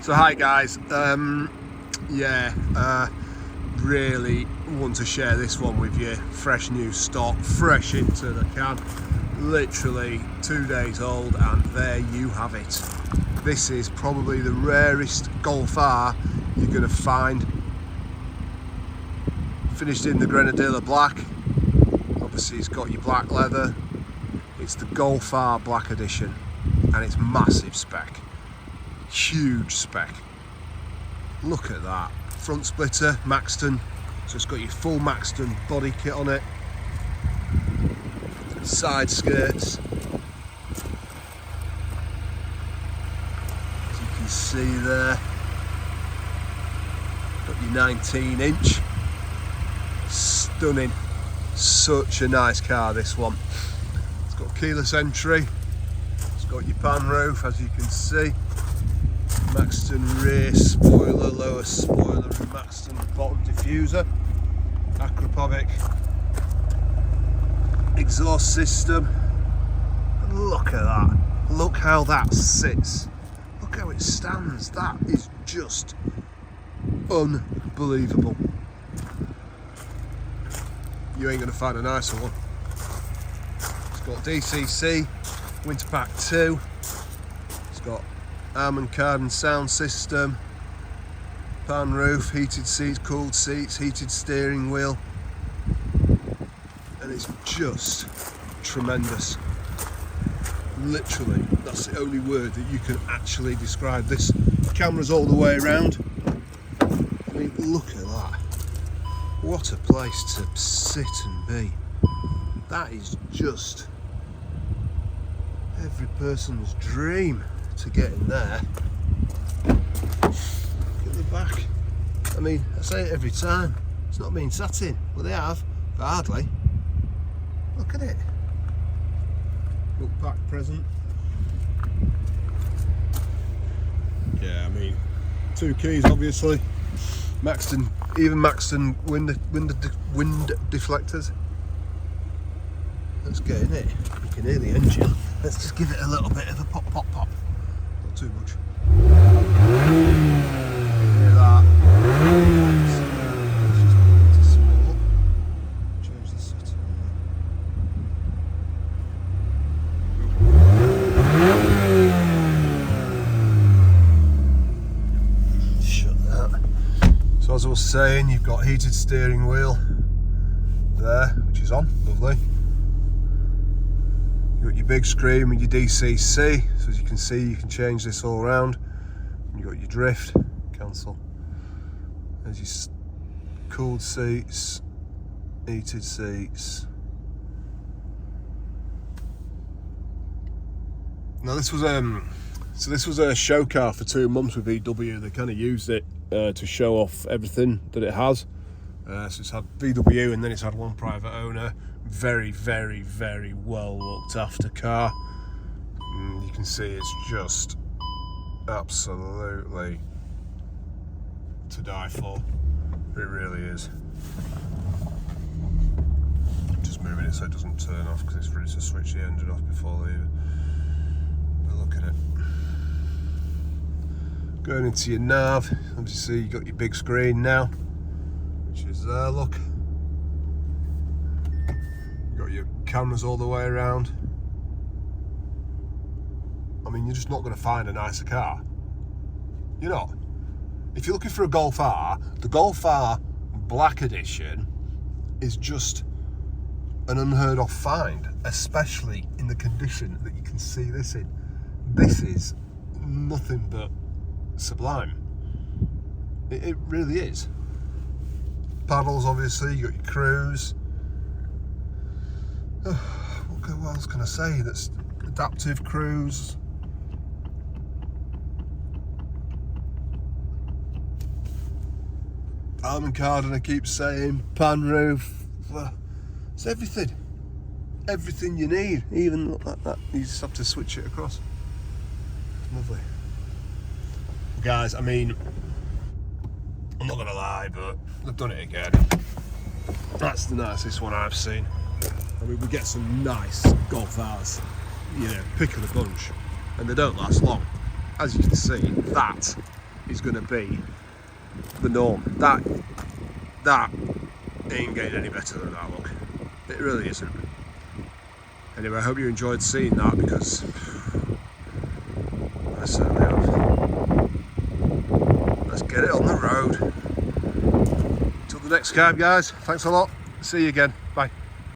So hi guys, really want to share this one with you. Fresh new stock, fresh into the can, literally 2 days old, and there you have it. This is probably the rarest Golf R you're going to find. Finished in the Grenadilla Black. Obviously it's got your black leather. It's the Golf R Black Edition, and it's massive spec. Huge spec. Look at that. Front splitter, Maxton. So it's got your full Maxton body kit on it. Side skirts. As you can see there. Got your 19-inch. Stunning. Such a nice car, this one. It's got keyless entry. It's got your pan roof, as you can see. Maxton rear spoiler, lower spoiler, and Maxton bottom diffuser. Akrapovic exhaust system. And look at that. Look how that sits. Look how it stands. That is just unbelievable. You ain't going to find a nicer one. It's got DCC, Winter Pack 2. It's got Harmon Kardon sound system, pan roof, heated seats, cooled seats, heated steering wheel, and it's just tremendous. Literally, that's the only word that you can actually describe this. Cameras all the way around. I mean, look at that. What a place to sit and be. That is just every person's dream to get in there. Look at the back. I mean, I say it every time, it's not been sat in. Well, they have, but hardly. Look at it. Look back present. Yeah, I mean, 2 keys obviously. Maxton, even Maxton wind deflectors. Let's get in it. You can hear the engine. Let's just give it a little bit of a pop, pop, pop. Not too much. Hear that? Let's just put it into sport. Change the setting. Shut that. So as I was saying, you've got heated steering wheel there, which is on. Lovely. You've got your big screen with your DCC, so as you can see you can change this all around. You've got your drift, cancel. There's your cooled seats, heated seats. Now this was a show car for 2 months with VW. They kind of used it to show off everything that it has. So it's had VW and then it's had one private owner. Very, very, very well looked after car. You can see it's just absolutely to die for. It really is. Just moving it so it doesn't turn off because it's ready to switch the engine off before leaving. But look at it. Going into your nav, obviously you've got your big screen now, which is there, look. Got your cameras all the way around. I mean, you're just not going to find a nicer car. You're not. If you're looking for a Golf R, the Golf R Black Edition is just an unheard of find, especially in the condition that you can see this in. This is nothing but sublime. It really is. Paddles, obviously, you got your cruise. What else can I say? That's adaptive cruise. Harmon Kardon, I keep saying. Pan roof. It's everything. Everything you need. Even like that. You just have to switch it across. Lovely. Guys, I mean, I'm not gonna lie, but they've done it again. That's the nicest one I've seen. I mean, we get some nice Golf Rs, you know, pick of the bunch, and they don't last long. As you can see, that is going to be the norm. That ain't getting any better than that look. It really isn't. Anyway, I hope you enjoyed seeing that, because I certainly have. Let's get it on the road. Till the next cab, guys. Thanks a lot. See you again.